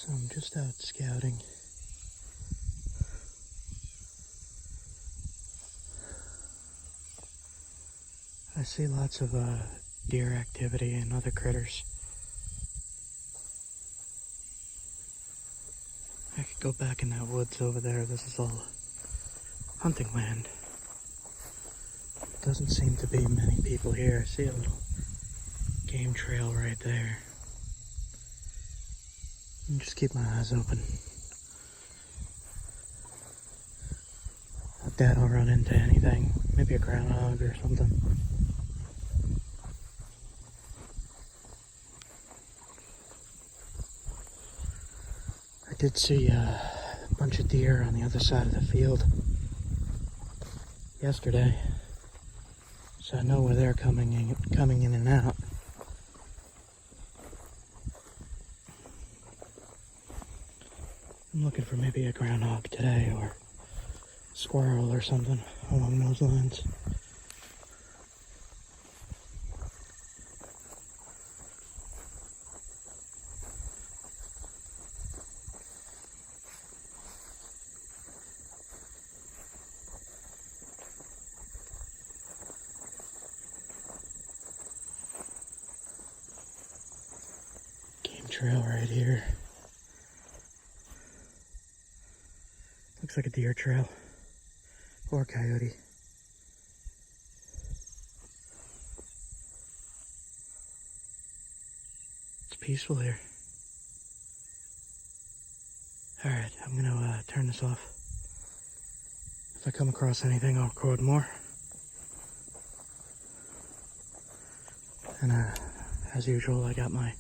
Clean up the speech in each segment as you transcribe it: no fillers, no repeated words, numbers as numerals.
So I'm just out scouting. I see lots of deer activity and other critters. I could go back in that woods over there. This is all hunting land. Doesn't seem to be many people here. I see a little game trail right there. And just keep my eyes open. I doubt I'll run into anything. Maybe a groundhog or something. I did see a bunch of deer on the other side of the field yesterday. So I know where they're coming in and out. I'm looking for maybe a groundhog today or a squirrel or something along those lines. Game trail right here. Looks like a deer trail or a coyote. It's peaceful here. Alright, I'm gonna turn this off. If I come across anything, I'll record more. And as usual, I got my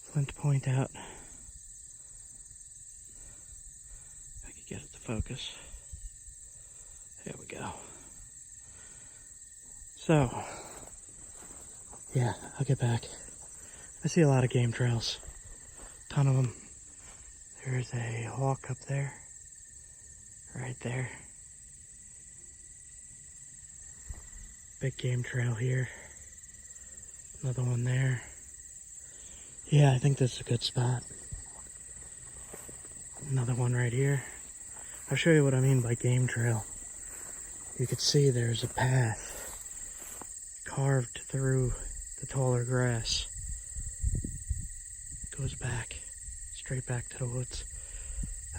flint point out. If I could get it to focus. There we go. So, yeah, I'll get back. I see a lot of game trails. Ton of them. There's a hawk up there. Right there. Big game trail here. Another one there. Yeah, I think this is a good spot. Another one right here. I'll show you what I mean by game trail. You can see there's a path carved through the taller grass. It goes back, straight back to the woods.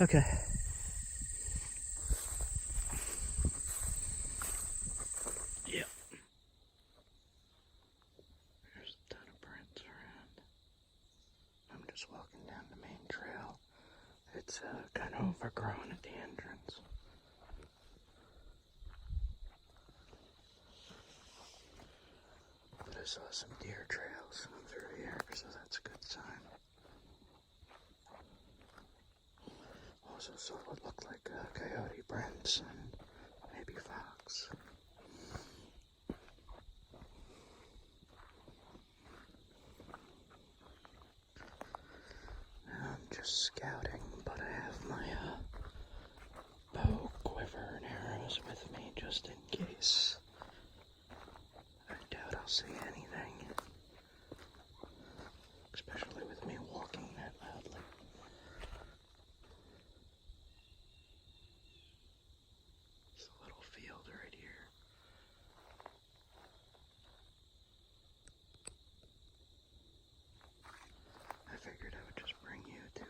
Okay. Yep. There's a ton of prints around. I'm just walking down the main trail. It's kind of overgrown at the entrance. But I saw some deer trails through here, so that's a good sign. Also saw what looked like coyote prints and maybe fox. Now I'm just scouting, but I have my bow, quiver, and arrows with me just in case. I doubt I'll see anything, especially with me walking that loudly. It's a little field right here. I figured I would just bring you to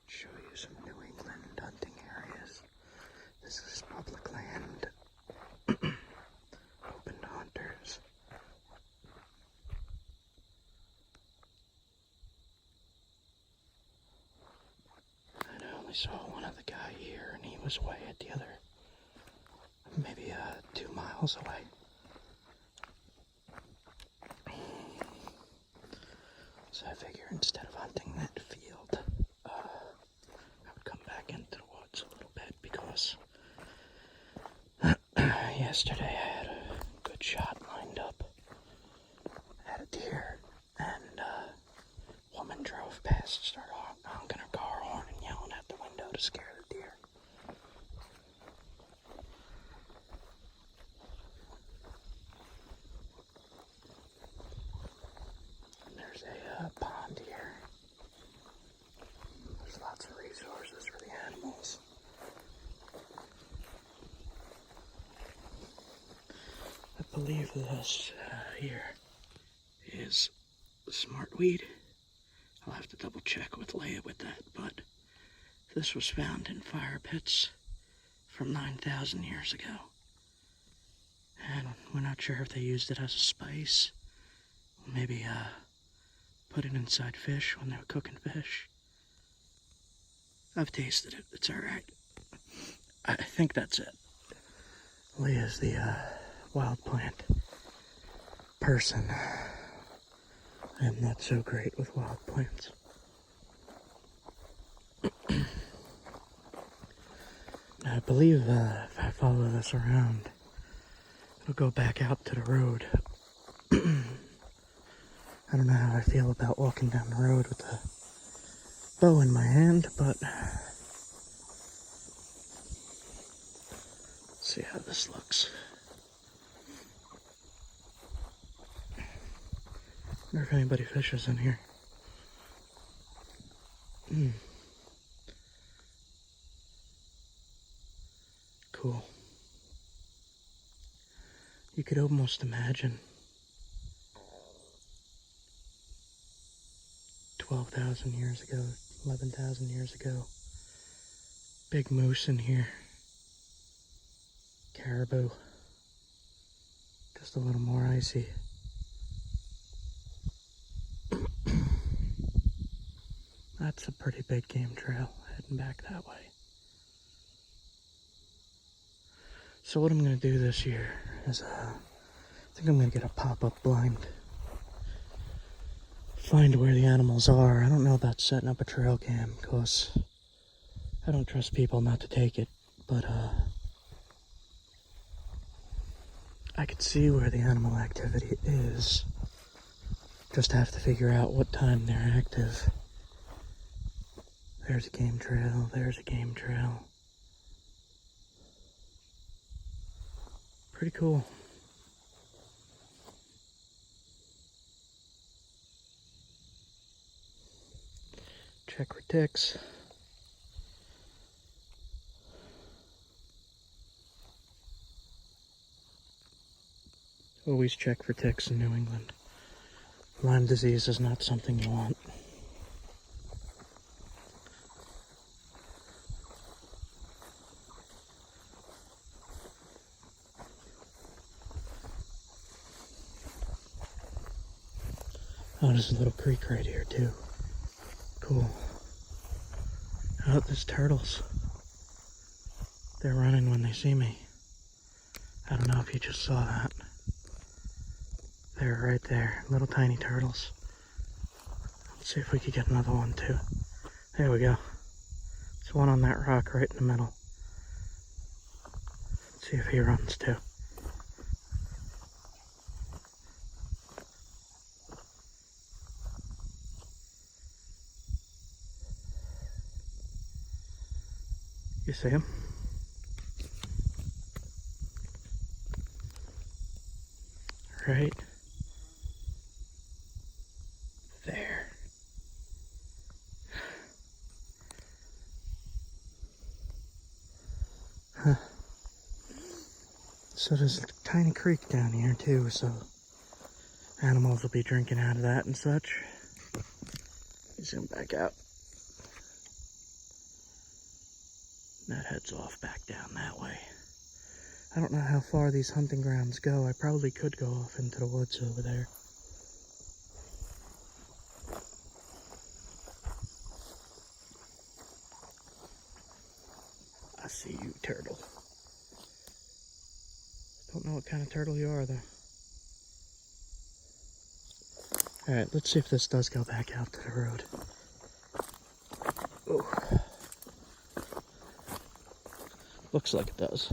show you some New England hunting areas. This is public land. Open to hunters. And I only saw one other guy here, and he was way at the other, maybe 2 miles away. So I figure instead of hunting that field, I would come back into the woods a little bit because yesterday I had a good shot lined up at a deer, and a woman drove past, started honking her car horn and yelling at the window to scare the deer. And there's a pond here. There's lots of resources for the animals. I believe this here is smartweed. I'll have to double check with Leia with that, but this was found in fire pits from 9,000 years ago. And we're not sure if they used it as a spice. Maybe put it inside fish when they were cooking fish. I've tasted it. It's alright. I think that's it. Leia's the wild plant person. I am not so great with wild plants. I believe if I follow this around, it'll go back out to the road. I don't know how I feel about walking down the road with a bow in my hand, but let's see how this looks. Wonder if anybody fishes in here. Cool. You could almost imagine 12,000 years ago, 11,000 years ago. Big moose in here. Caribou. Just a little more icy. That's a pretty big game trail heading back that way. So what I'm going to do this year is I think I'm going to get a pop-up blind. Find where the animals are. I don't know about setting up a trail cam because I don't trust people not to take it, but I could see where the animal activity is. Just have to figure out what time they're active. There's a game trail, there's a game trail. Pretty cool. Check for ticks. Always check for ticks in New England. Lyme disease is not something you want. Oh, there's a little creek right here too. Cool. Oh, there's turtles. They're running when they see me. I don't know if you just saw that. They're right there, little tiny turtles. Let's see if we can get another one too. There we go. There's one on that rock right in the middle. Let's see if he runs too. You see him? Right there. Huh. So there's a tiny creek down here too, so animals will be drinking out of that and such. Zoom back out. That heads off back down that way. I don't know how far these hunting grounds go. I probably could go off into the woods over there. I see you, turtle. Don't know what kind of turtle you are, though. Alright, let's see if this does go back out to the road. Oh. Looks like it does.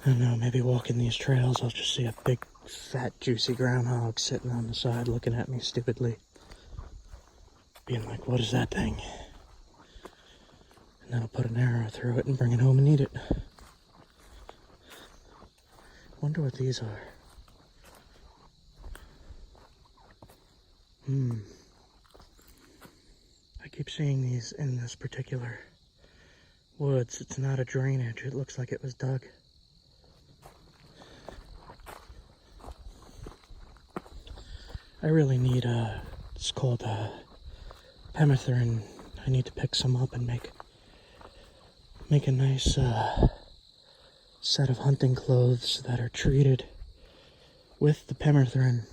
I don't know, maybe walking these trails, I'll just see a big, fat, juicy groundhog sitting on the side looking at me stupidly. Being like, what is that thing? And then I'll put an arrow through it and bring it home and eat it. Wonder what these are. I keep seeing these in this particular woods. It's not a drainage. It looks like it was dug. I really need it's called pemmican. I need to pick some up and make a nice set of hunting clothes that are treated with the pemmican,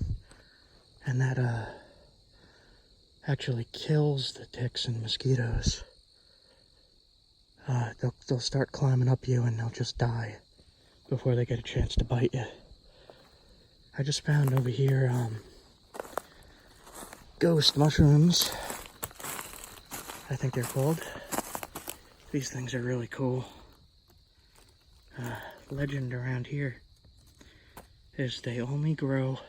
and that actually kills the ticks and mosquitoes. They'll start climbing up you and they'll just die before they get a chance to bite you. I just found over here ghost mushrooms, I think they're called. These things are really cool. Legend around here is they only grow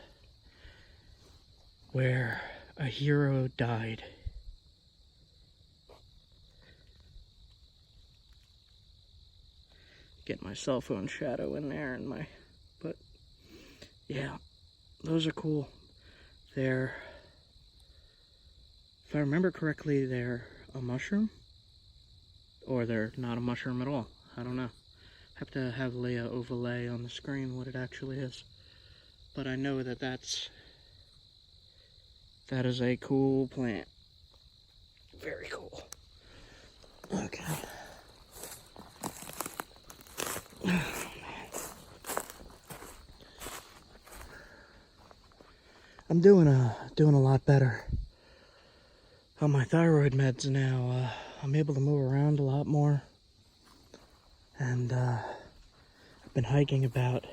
where a hero died. Get my cell phone shadow in there and but yeah, those are cool. They're, if I remember correctly, they're a mushroom, or they're not a mushroom at all. I don't know. Have to have Leah overlay on the screen what it actually is. But I know that that is a cool plant. Very cool. Okay. Oh, man. I'm doing a lot better on my thyroid meds now. I'm able to move around a lot more, and I've been hiking about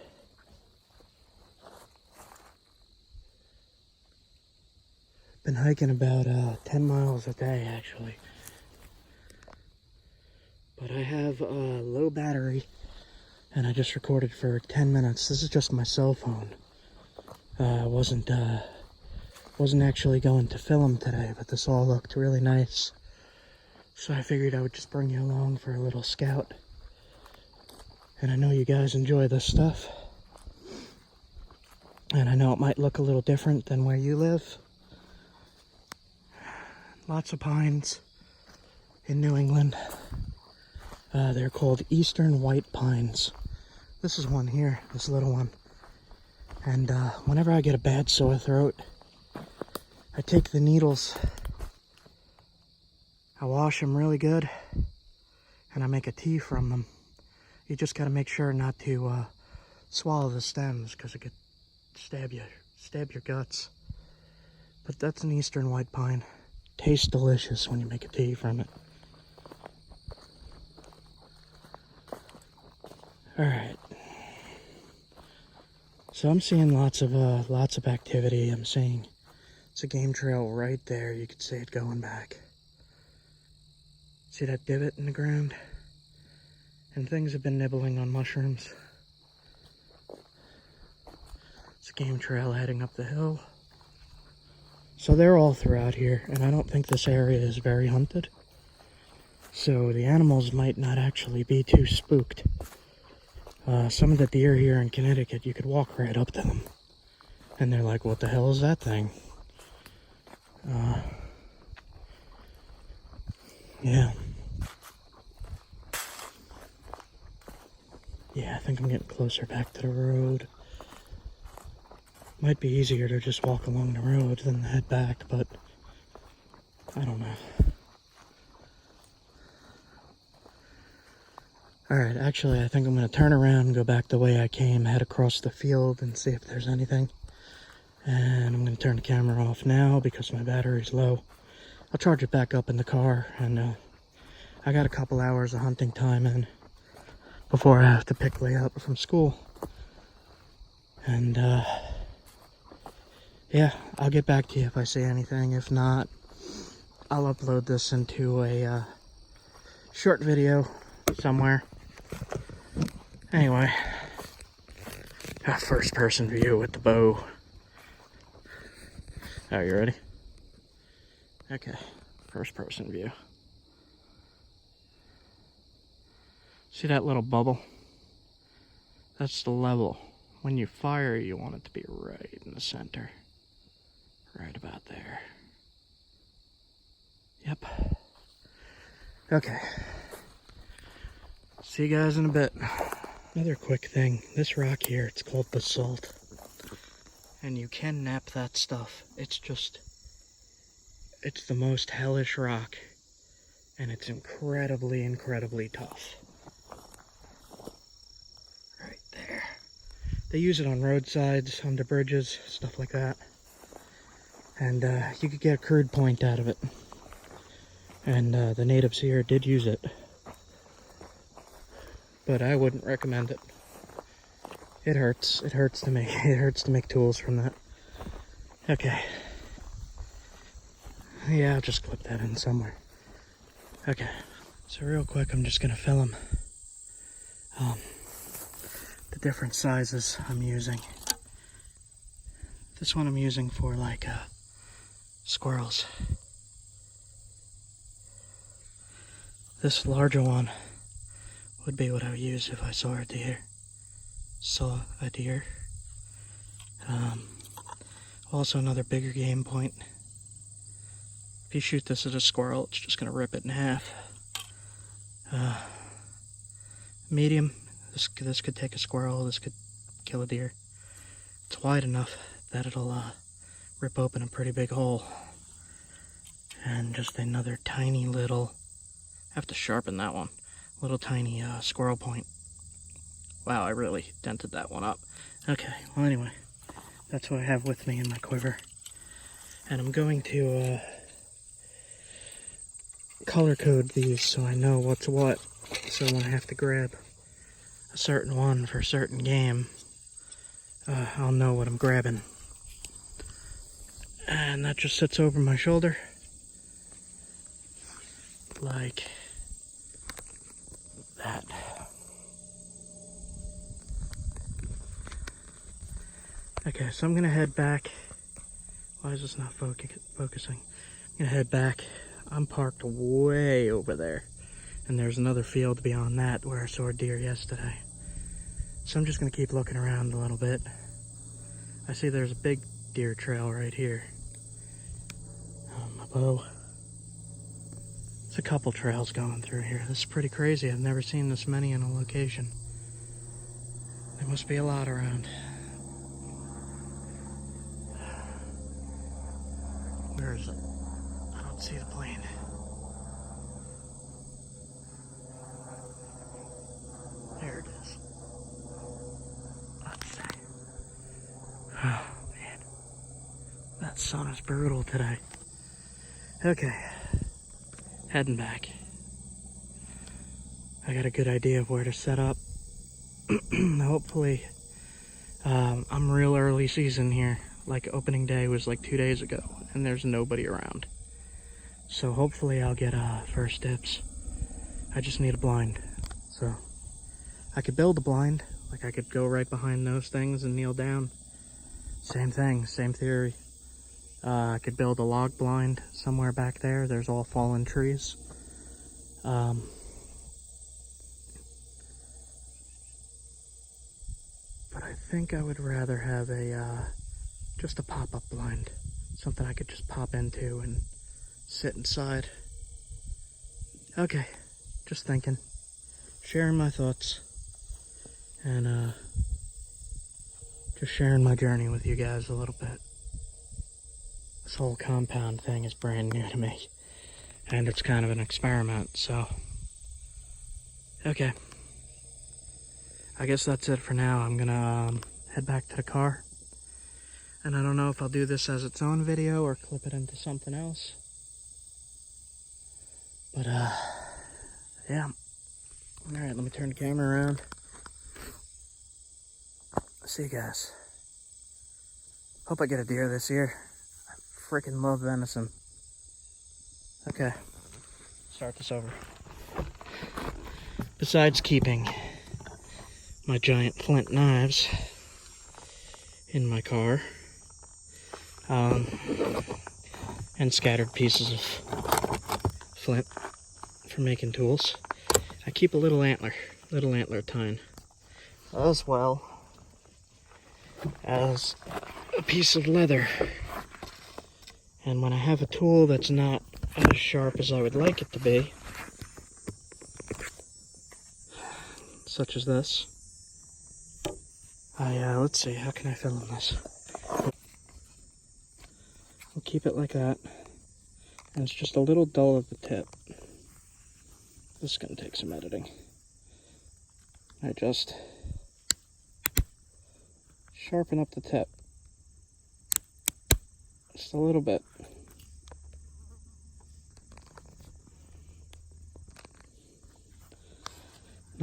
10 miles a day, actually. But I have a low battery, and I just recorded for 10 minutes. This is just my cell phone. I wasn't actually going to film today, but this all looked really nice. So I figured I would just bring you along for a little scout. And I know you guys enjoy this stuff. And I know it might look a little different than where you live. Lots of pines in New England. They're called eastern white pines. This is one here, this little one. And whenever I get a bad sore throat, I take the needles, I wash them really good, and I make a tea from them. You just gotta make sure not to swallow the stems, because it could stab your guts. But that's an eastern white pine. Tastes delicious when you make a tea from it. Alright. So I'm seeing lots of activity. I'm seeing it's a game trail right there. You could see it going back. See that divot in the ground? And things have been nibbling on mushrooms. It's a game trail heading up the hill. So they're all throughout here, and I don't think this area is very hunted. So the animals might not actually be too spooked. Some of the deer here in Connecticut, you could walk right up to them. And they're like, what the hell is that thing? Yeah. Yeah, I think I'm getting closer back to the road. Might be easier to just walk along the road than head back, but I don't know. Alright, actually, I think I'm going to turn around and go back the way I came, head across the field and see if there's anything. And I'm going to turn the camera off now because my battery's low. I'll charge it back up in the car, and I got a couple hours of hunting time in before I have to pick Leah up from school. And, yeah, I'll get back to you if I see anything. If not, I'll upload this into a short video somewhere. Anyway, first person view with the bow. Are you ready? Okay, first person view. See that little bubble? That's the level when you fire, you want it to be right in the center. Right about there. Yep. Okay. See you guys in a bit. Another quick thing. This rock here, it's called basalt. And you can nap that stuff. It's the most hellish rock. And it's incredibly, incredibly tough. Right there. They use it on roadsides, under bridges, stuff like that. And you could get a crude point out of it. And the natives here did use it. But I wouldn't recommend it. It hurts. It hurts to make. It hurts to make tools from that. Okay. Yeah, I'll just clip that in somewhere. Okay. So real quick, I'm just gonna film the different sizes I'm using. This one I'm using for like squirrels. This larger one would be what I would use if I saw a deer. Also another bigger game point. If you shoot this at a squirrel, it's just gonna rip it in half. Medium, this could take a squirrel, this could kill a deer. It's wide enough that it'll rip open a pretty big hole. And just another tiny little, I have to sharpen that one, little tiny squirrel point. Wow, I really dented that one up. Okay, well anyway, that's what I have with me in my quiver. And I'm going to color code these so I know what's what. So when I have to grab a certain one for a certain game, I'll know what I'm grabbing. And that just sits over my shoulder. Like that. Okay, so I'm gonna head back. Why is this not focusing? I'm gonna head back. I'm parked way over there. And there's another field beyond that where I saw a deer yesterday. So I'm just gonna keep looking around a little bit. I see there's a big deer trail right here. My bow. There's a couple trails going through here. This is pretty crazy. I've never seen this many in a location. There must be a lot around. Where is it? I don't see the plane. There it is. Let's see. Oh man. That sun is brutal today. Okay. Heading back. I got a good idea of where to set up. Hopefully, I'm real early season here. Like opening day was like 2 days ago, and there's nobody around. So hopefully I'll get first dibs. I just need a blind. So I could build a blind. Like I could go right behind those things and kneel down. Same thing, same theory. I could build a log blind somewhere back there. There's all fallen trees. But I think I would rather have a just a pop-up blind. Something I could just pop into and sit inside. Okay, just thinking. Sharing my thoughts. And just sharing my journey with you guys a little bit. This whole compound thing is brand new to me. And it's kind of an experiment, so. Okay. I guess that's it for now. I'm gonna head back to the car. And I don't know if I'll do this as its own video or clip it into something else. But yeah. Alright, let me turn the camera around. See you guys. Hope I get a deer this year. I freaking love venison. Okay. Start this over. Besides keeping my giant flint knives in my car, and scattered pieces of flint for making tools, I keep a little antler tine as well. as a piece of leather. And when I have a tool that's not as sharp as I would like it to be, such as this, let's see, how can I film this? I'll keep it like that, and it's just a little dull at the tip. This is going to take some editing. I just sharpen up the tip just a little bit.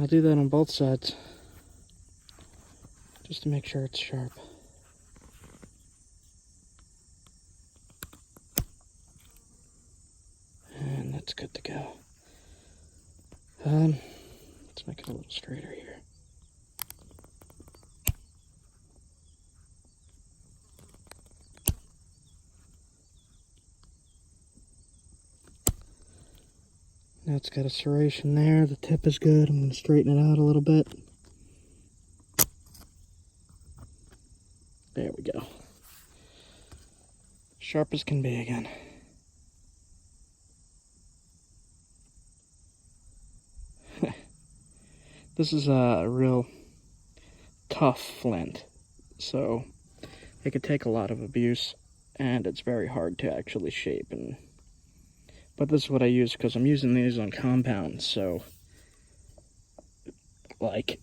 I'll do that on both sides just to make sure it's sharp. And that's good to go. Let's make it a little straighter here. Now it's got a serration there. The tip is good. I'm going to straighten it out a little bit. There we go. Sharp as can be again. This is a real tough flint, so it could take a lot of abuse, and it's very hard to actually shape. But this is what I use because I'm using these on compounds, so like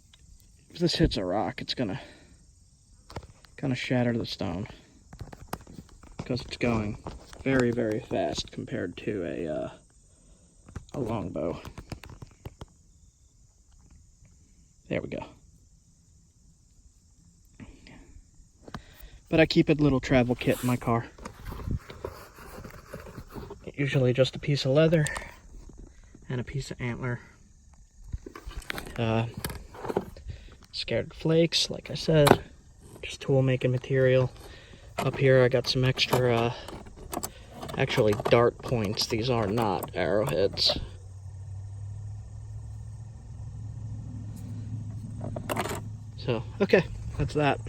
if this hits a rock, it's gonna kind of shatter the stone because it's going very, very fast compared to a longbow. There we go. But I keep a little travel kit in my car. Usually just a piece of leather and a piece of antler. Scared flakes, like I said, just tool making material. Up here I got some extra, actually dart points. These are not arrowheads. So, okay, that's that.